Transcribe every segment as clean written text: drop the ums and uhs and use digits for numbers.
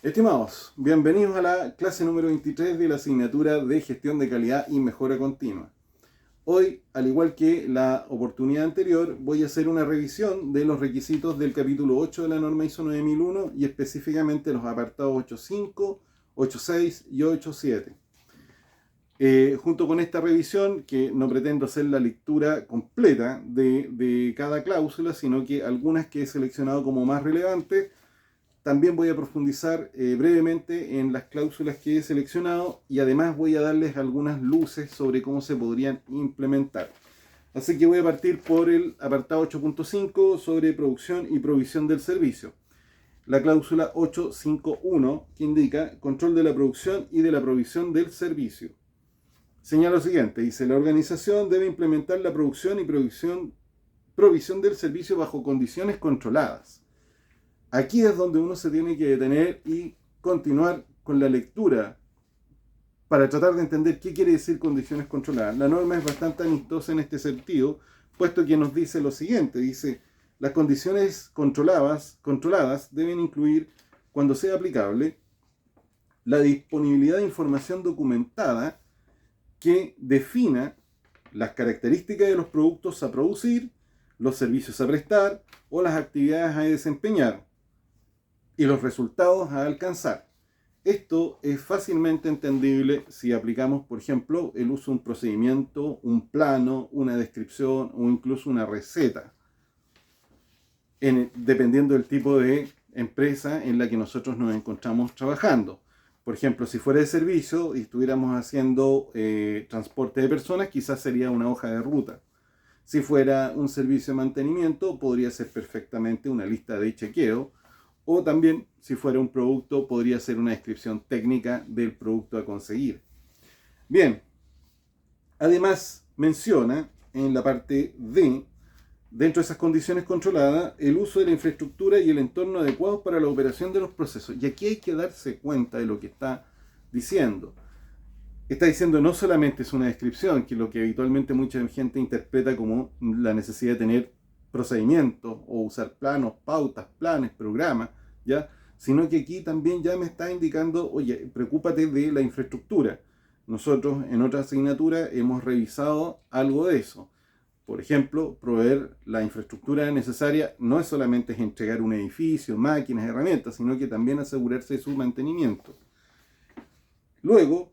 Estimados, bienvenidos a la clase número 23 de la asignatura de Gestión de Calidad y Mejora Continua. Hoy, al igual que la oportunidad anterior, voy a hacer una revisión de los requisitos del capítulo 8 de la norma ISO 9001 y específicamente los apartados 8.5, 8.6 y 8.7. Junto con esta revisión, que no pretendo hacer la lectura completa de cada cláusula, sino que algunas que he seleccionado como más relevantes. También voy a profundizar brevemente en las cláusulas que he seleccionado y además voy a darles algunas luces sobre cómo se podrían implementar. Así que voy a partir por el apartado 8.5 sobre producción y provisión del servicio. La cláusula 851 que indica control de la producción y de la provisión del servicio. Señala lo siguiente, dice: la organización debe implementar la producción y provisión del servicio bajo condiciones controladas. Aquí es donde uno se tiene que detener y continuar con la lectura para tratar de entender qué quiere decir condiciones controladas. La norma es bastante amistosa en este sentido, puesto que nos dice lo siguiente, dice: las condiciones controladas deben incluir, cuando sea aplicable, la disponibilidad de información documentada que defina las características de los productos a producir, los servicios a prestar o las actividades a desempeñar y los resultados a alcanzar. Esto es fácilmente entendible si aplicamos, por ejemplo, el uso de un procedimiento, un plano, una descripción o incluso una receta, dependiendo del tipo de empresa en la que nosotros nos encontramos trabajando. Por ejemplo, si fuera de servicio y estuviéramos haciendo transporte de personas, quizás sería una hoja de ruta. Si fuera un servicio de mantenimiento, podría ser perfectamente una lista de chequeo. O también, si fuera un producto, podría ser una descripción técnica del producto a conseguir. Bien, además menciona en la parte D, dentro de esas condiciones controladas, el uso de la infraestructura y el entorno adecuados para la operación de los procesos. Y aquí hay que darse cuenta de lo que está diciendo. Está diciendo no solamente es una descripción, que es lo que habitualmente mucha gente interpreta como la necesidad de tener procedimientos o usar planos, pautas, planes, programas, ¿ya? Sino que aquí también ya me está indicando, oye, preocúpate de la infraestructura. Nosotros en otra asignatura hemos revisado algo de eso. Por ejemplo, proveer la infraestructura necesaria no es solamente entregar un edificio, máquinas, herramientas, sino que también asegurarse de su mantenimiento. Luego,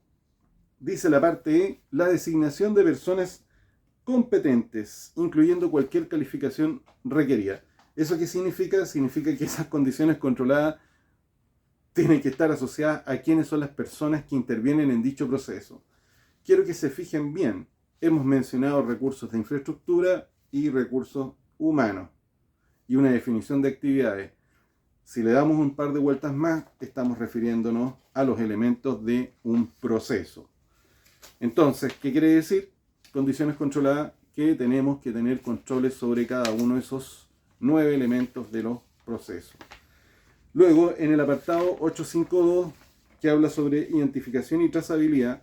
dice la parte E, la designación de personas competentes, incluyendo cualquier calificación requerida. ¿Eso qué significa? Significa que esas condiciones controladas tienen que estar asociadas a quiénes son las personas que intervienen en dicho proceso. Quiero que se fijen bien. Hemos mencionado recursos de infraestructura y recursos humanos y una definición de actividades. Si le damos un par de vueltas más, estamos refiriéndonos a los elementos de un proceso. Entonces, ¿qué quiere decir? Condiciones controladas, que tenemos que tener controles sobre cada uno de esos 9 elementos de los procesos. Luego, en el apartado 852, que habla sobre identificación y trazabilidad,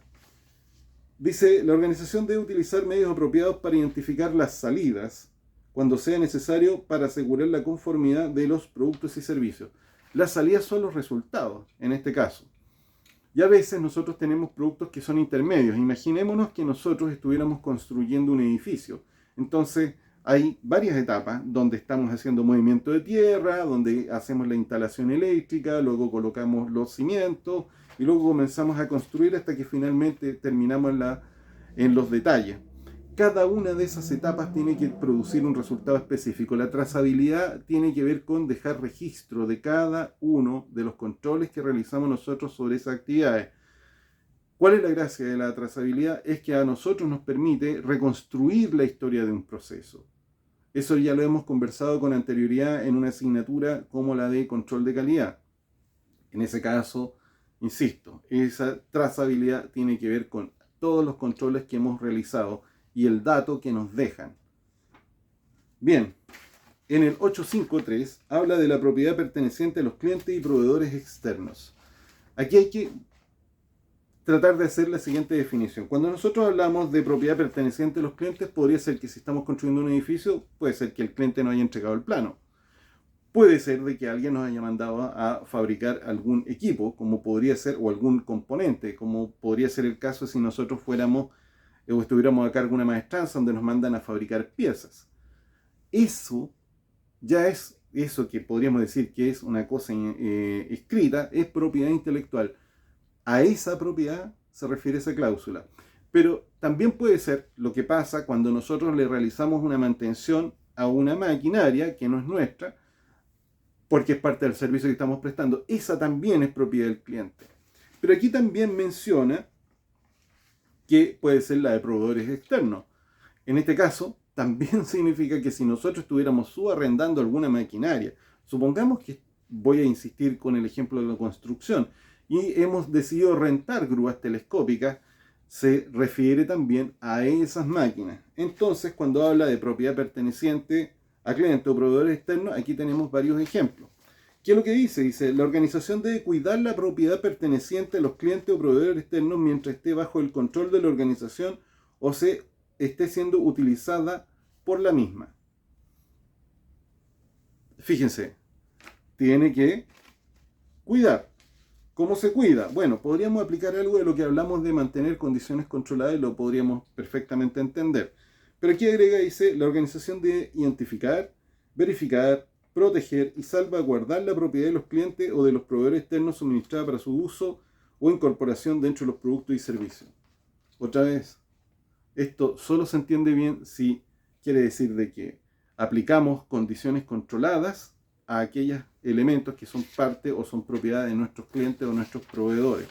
dice: la organización debe utilizar medios apropiados para identificar las salidas cuando sea necesario para asegurar la conformidad de los productos y servicios. Las salidas son los resultados, en este caso. Y a veces nosotros tenemos productos que son intermedios. Imaginémonos que nosotros estuviéramos construyendo un edificio. Entonces hay varias etapas donde estamos haciendo movimiento de tierra, donde hacemos la instalación eléctrica, luego colocamos los cimientos y luego comenzamos a construir hasta que finalmente terminamos en los detalles. Cada una de esas etapas tiene que producir un resultado específico. La trazabilidad tiene que ver con dejar registro de cada uno de los controles que realizamos nosotros sobre esas actividades. ¿Cuál es la gracia de la trazabilidad? Es que a nosotros nos permite reconstruir la historia de un proceso. Eso ya lo hemos conversado con anterioridad en una asignatura como la de control de calidad. En ese caso, insisto, esa trazabilidad tiene que ver con todos los controles que hemos realizado y el dato que nos dejan. Bien, en el 853 habla de la propiedad perteneciente a los clientes y proveedores externos. Aquí hay que tratar de hacer la siguiente definición. Cuando nosotros hablamos de propiedad perteneciente a los clientes, podría ser que si estamos construyendo un edificio, puede ser que el cliente no haya entregado el plano. Puede ser de que alguien nos haya mandado a fabricar algún equipo, como podría ser, o algún componente, como podría ser el caso si nosotros fuéramos o estuviéramos a cargo de una maestranza donde nos mandan a fabricar piezas. Eso ya es eso que podríamos decir que es una cosa escrita, es propiedad intelectual. A esa propiedad se refiere esa cláusula. Pero también puede ser lo que pasa cuando nosotros le realizamos una mantención a una maquinaria que no es nuestra, porque es parte del servicio que estamos prestando. Esa también es propiedad del cliente. Pero aquí también menciona que puede ser la de proveedores externos. En este caso, también significa que si nosotros estuviéramos subarrendando alguna maquinaria, supongamos que voy a insistir con el ejemplo de la construcción, y hemos decidido rentar grúas telescópicas, se refiere también a esas máquinas. Entonces, cuando habla de propiedad perteneciente a cliente o proveedor externo, aquí tenemos varios ejemplos. ¿Qué es lo que dice? Dice, la organización debe cuidar la propiedad perteneciente a los clientes o proveedores externos mientras esté bajo el control de la organización o se esté siendo utilizada por la misma. Fíjense, tiene que cuidar. ¿Cómo se cuida? Bueno, podríamos aplicar algo de lo que hablamos de mantener condiciones controladas y lo podríamos perfectamente entender. Pero aquí agrega, dice, la organización debe identificar, verificar, proteger y salvaguardar la propiedad de los clientes o de los proveedores externos suministrada para su uso o incorporación dentro de los productos y servicios. Otra vez, esto solo se entiende bien si quiere decir de que aplicamos condiciones controladas a aquellos elementos que son parte o son propiedad de nuestros clientes o nuestros proveedores.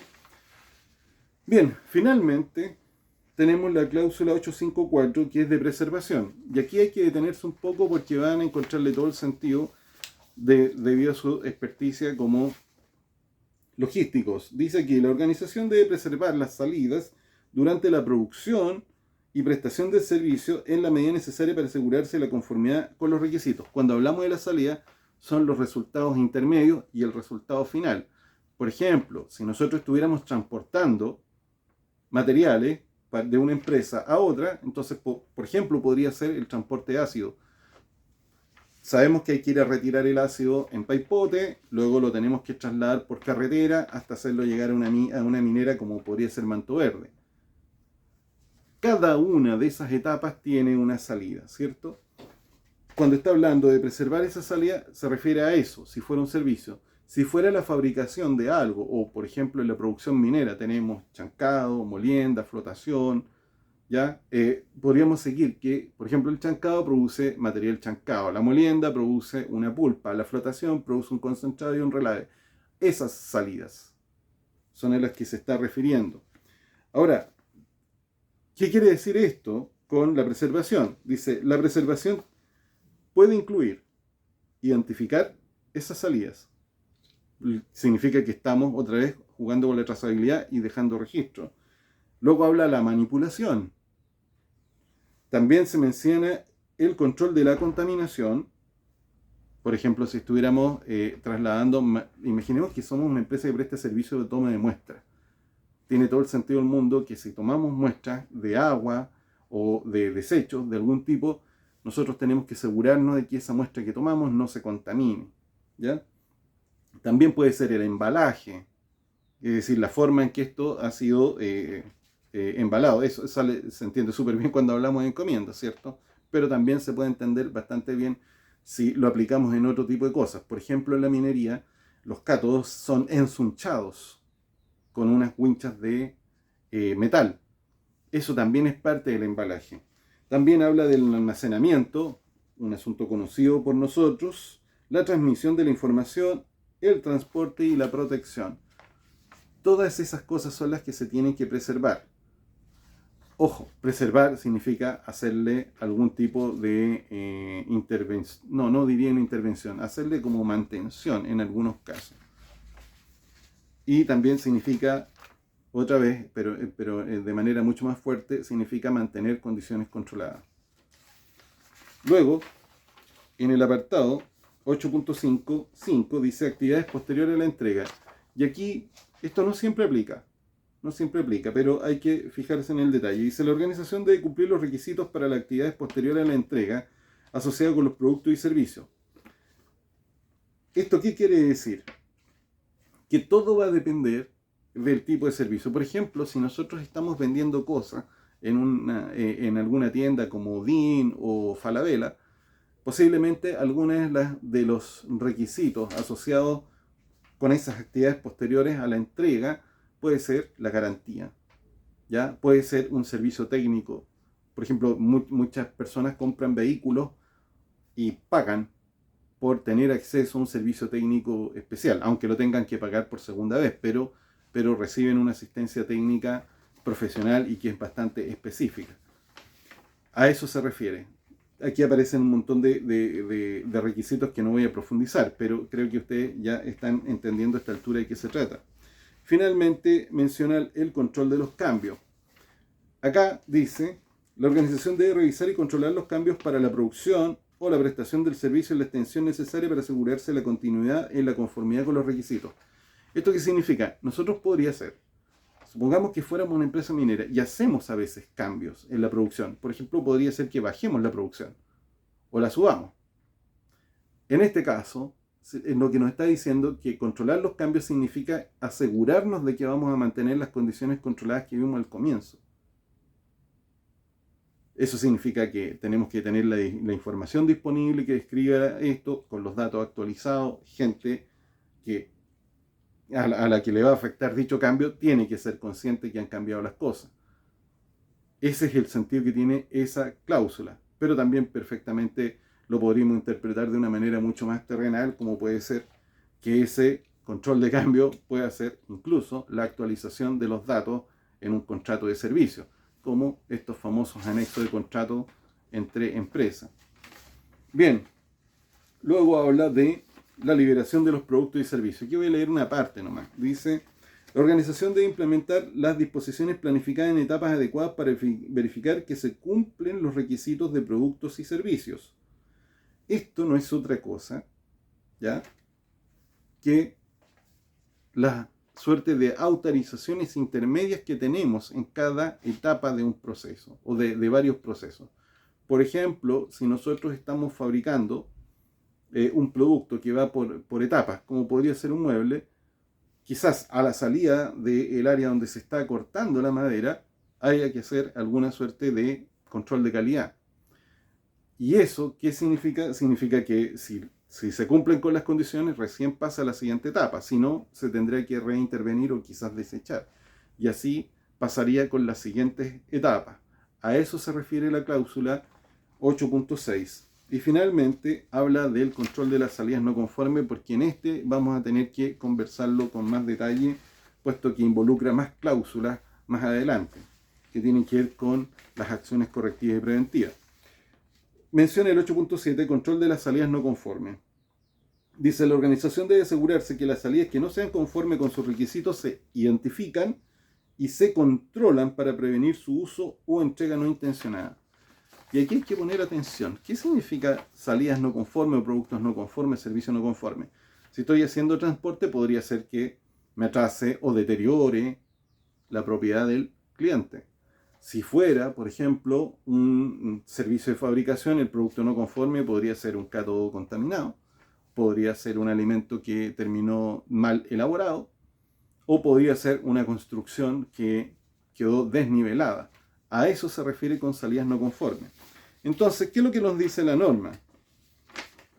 Bien, finalmente tenemos la cláusula 854 que es de preservación. Y aquí hay que detenerse un poco porque van a encontrarle todo el sentido debido a su experticia como logísticos. Dice que la organización debe preservar las salidas durante la producción y prestación del servicio en la medida necesaria para asegurarse la conformidad con los requisitos. Cuando hablamos de la salida, son los resultados intermedios y el resultado final. Por ejemplo, si nosotros estuviéramos transportando materiales de una empresa a otra, entonces, por ejemplo, podría ser el transporte de ácido. Sabemos que hay que ir a retirar el ácido en paipote, luego lo tenemos que trasladar por carretera hasta hacerlo llegar a una minera como podría ser Manto Verde. Cada una de esas etapas tiene una salida, ¿cierto? Cuando está hablando de preservar esa salida, se refiere a eso, si fuera un servicio. Si fuera la fabricación de algo, o por ejemplo en la producción minera, tenemos chancado, molienda, flotación, ¿ya? Podríamos seguir que, por ejemplo, el chancado produce material chancado, la molienda produce una pulpa, la flotación produce un concentrado y un relave. Esas salidas son a las que se está refiriendo. Ahora, ¿qué quiere decir esto con la preservación? Dice, la preservación puede incluir identificar esas salidas. Significa que estamos otra vez jugando con la trazabilidad y dejando registro. Luego habla la manipulación. También se menciona el control de la contaminación. Por ejemplo, si estuviéramos trasladando, imaginemos que somos una empresa que presta servicio de toma de muestras. Tiene todo el sentido del mundo que si tomamos muestras de agua o de desechos de algún tipo, nosotros tenemos que asegurarnos de que esa muestra que tomamos no se contamine, ¿ya? También puede ser el embalaje, es decir, la forma en que esto ha sido embalado. Eso se entiende súper bien cuando hablamos de encomiendas, ¿cierto? Pero también se puede entender bastante bien si lo aplicamos en otro tipo de cosas. Por ejemplo, en la minería, los cátodos son ensunchados con unas winchas de metal. Eso también es parte del embalaje. También habla del almacenamiento, un asunto conocido por nosotros, la transmisión de la información, el transporte y la protección. Todas esas cosas son las que se tienen que preservar. Ojo, preservar significa hacerle algún tipo de intervención, no diría una intervención, hacerle como mantención en algunos casos. Y también significa, otra vez, pero de manera mucho más fuerte, significa mantener condiciones controladas. Luego, en el apartado 8.5.5 dice actividades posteriores a la entrega. Y aquí esto no siempre aplica, pero hay que fijarse en el detalle. Dice, la organización debe cumplir los requisitos para las actividades posteriores a la entrega asociadas con los productos y servicios. ¿Esto qué quiere decir? Que todo va a depender del tipo de servicio. Por ejemplo, si nosotros estamos vendiendo cosas en alguna tienda como Odin o Falabella, posiblemente algunos de los requisitos asociados con esas actividades posteriores a la entrega puede ser la garantía, ¿ya? Puede ser un servicio técnico. Por ejemplo, muchas personas compran vehículos y pagan por tener acceso a un servicio técnico especial, aunque lo tengan que pagar por segunda vez, pero reciben una asistencia técnica profesional y que es bastante específica. A eso se refiere. Aquí aparecen un montón de requisitos que no voy a profundizar, pero creo que ustedes ya están entendiendo a esta altura de qué se trata. Finalmente menciona el control de los cambios. Acá dice, la organización debe revisar y controlar los cambios para la producción o la prestación del servicio en la extensión necesaria para asegurarse la continuidad en la conformidad con los requisitos. ¿Esto qué significa? Nosotros podría ser, supongamos que fuéramos una empresa minera y hacemos a veces cambios en la producción. Por ejemplo, podría ser que bajemos la producción o la subamos. En este caso, lo que nos está diciendo que controlar los cambios significa asegurarnos de que vamos a mantener las condiciones controladas que vimos al comienzo. Eso significa que tenemos que tener la información disponible que describa esto con los datos actualizados. Gente que a la que le va a afectar dicho cambio tiene que ser consciente que han cambiado las cosas. Ese es el sentido que tiene esa cláusula, pero también perfectamente lo podríamos interpretar de una manera mucho más terrenal, como puede ser que ese control de cambio pueda ser incluso la actualización de los datos en un contrato de servicio, como estos famosos anexos de contrato entre empresas. Bien, luego habla de la liberación de los productos y servicios. Aquí voy a leer una parte nomás. Dice, la organización debe implementar las disposiciones planificadas en etapas adecuadas para verificar que se cumplen los requisitos de productos y servicios. Esto no es otra cosa, ¿ya?, que la suerte de autorizaciones intermedias que tenemos en cada etapa de un proceso o de varios procesos. Por ejemplo, si nosotros estamos fabricando un producto que va por etapas, como podría ser un mueble, quizás a la salida del área donde se está cortando la madera haya que hacer alguna suerte de control de calidad. ¿Y eso qué significa? Significa que si se cumplen con las condiciones, recién pasa a la siguiente etapa. Si no, se tendría que reintervenir o quizás desechar. Y así pasaría con las siguientes etapas. A eso se refiere la cláusula 8.6. Y finalmente habla del control de las salidas no conformes, porque en este vamos a tener que conversarlo con más detalle, puesto que involucra más cláusulas más adelante, que tienen que ver con las acciones correctivas y preventivas. Menciona el 8.7, control de las salidas no conformes. Dice, la organización debe asegurarse que las salidas que no sean conformes con sus requisitos se identifican y se controlan para prevenir su uso o entrega no intencionada. Y aquí hay que poner atención. ¿Qué significa salidas no conformes o productos no conformes, servicios no conformes? Si estoy haciendo transporte, podría ser que me atrase o deteriore la propiedad del cliente. Si fuera, por ejemplo, un servicio de fabricación, el producto no conforme podría ser un cátodo contaminado, podría ser un alimento que terminó mal elaborado, o podría ser una construcción que quedó desnivelada. A eso se refiere con salidas no conformes. Entonces, ¿qué es lo que nos dice la norma?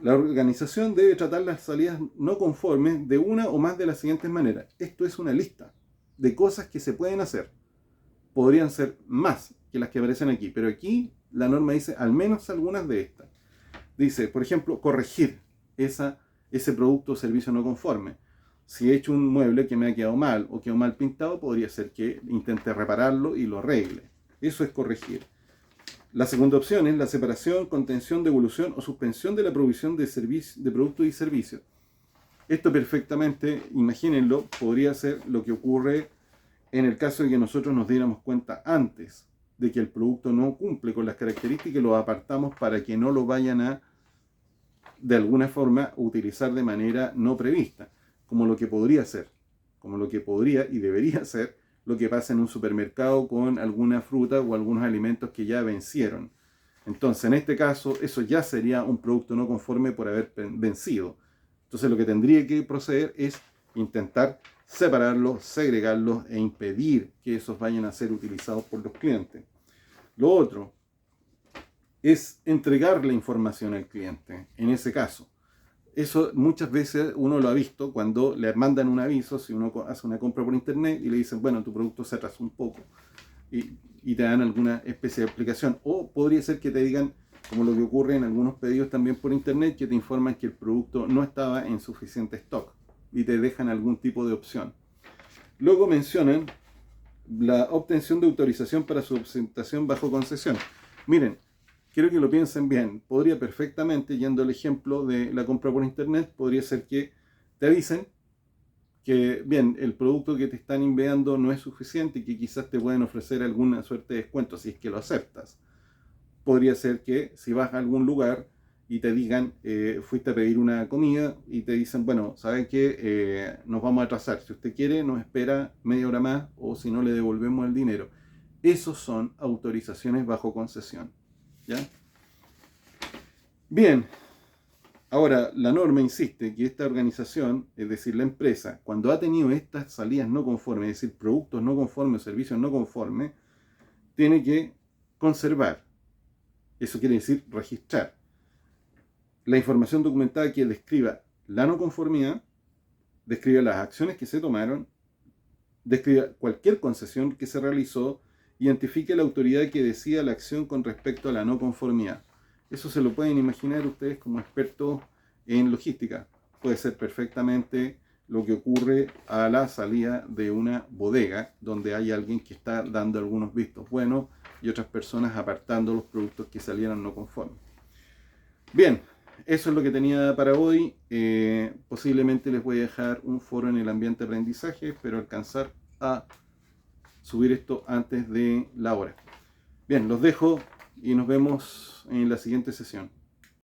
La organización debe tratar las salidas no conformes de una o más de las siguientes maneras. Esto es una lista de cosas que se pueden hacer. Podrían ser más que las que aparecen aquí, pero aquí la norma dice al menos algunas de estas. Dice, por ejemplo, corregir ese producto o servicio no conforme. Si he hecho un mueble que me ha quedado mal o quedó mal pintado, podría ser que intente repararlo y lo arregle. Eso es corregir. La segunda opción es la separación, contención, devolución o suspensión de la provisión de productos y servicios. Esto perfectamente, imagínenlo, podría ser lo que ocurre en el caso de que nosotros nos diéramos cuenta antes de que el producto no cumple con las características y lo apartamos para que no lo vayan a, de alguna forma, utilizar de manera no prevista, como lo que podría ser, como lo que podría y debería ser lo que pasa en un supermercado con alguna fruta o algunos alimentos que ya vencieron. Entonces, en este caso, eso ya sería un producto no conforme por haber vencido. Entonces lo que tendría que proceder es intentar separarlos, segregarlos e impedir que esos vayan a ser utilizados por los clientes. Lo otro es entregar la información al cliente, en ese caso. Eso muchas veces uno lo ha visto cuando le mandan un aviso, si uno hace una compra por internet y le dicen, bueno, tu producto se atrasó un poco y te dan alguna especie de explicación. O podría ser que te digan, como lo que ocurre en algunos pedidos también por internet, que te informan que el producto no estaba en suficiente stock y te dejan algún tipo de opción. Luego mencionan la obtención de autorización para su presentación bajo concesión. Miren, quiero que lo piensen bien. Podría perfectamente, yendo al ejemplo de la compra por internet, podría ser que te avisen que, bien, el producto que te están enviando no es suficiente y que quizás te pueden ofrecer alguna suerte de descuento si es que lo aceptas. Podría ser que si vas a algún lugar y te digan, fuiste a pedir una comida y te dicen, bueno, ¿saben qué? Nos vamos a atrasar. Si usted quiere, nos espera media hora más o si no, le devolvemos el dinero. Esos son autorizaciones bajo concesión. ¿Ya? Bien, ahora la norma insiste que esta organización, es decir, la empresa, cuando ha tenido estas salidas no conformes, es decir, productos no conformes, servicios no conformes, tiene que conservar. Eso quiere decir registrar la información documentada que describa la no conformidad, describa las acciones que se tomaron, describa cualquier concesión que se realizó, identifique la autoridad que decida la acción con respecto a la no conformidad. Eso se lo pueden imaginar ustedes como expertos en logística. Puede ser perfectamente lo que ocurre a la salida de una bodega donde hay alguien que está dando algunos vistos buenos y otras personas apartando los productos que salieron no conformes. Bien, eso es lo que tenía para hoy. Posiblemente les voy a dejar un foro en el ambiente de aprendizaje. Espero alcanzar a subir esto antes de la hora. Bien, los dejo y nos vemos en la siguiente sesión.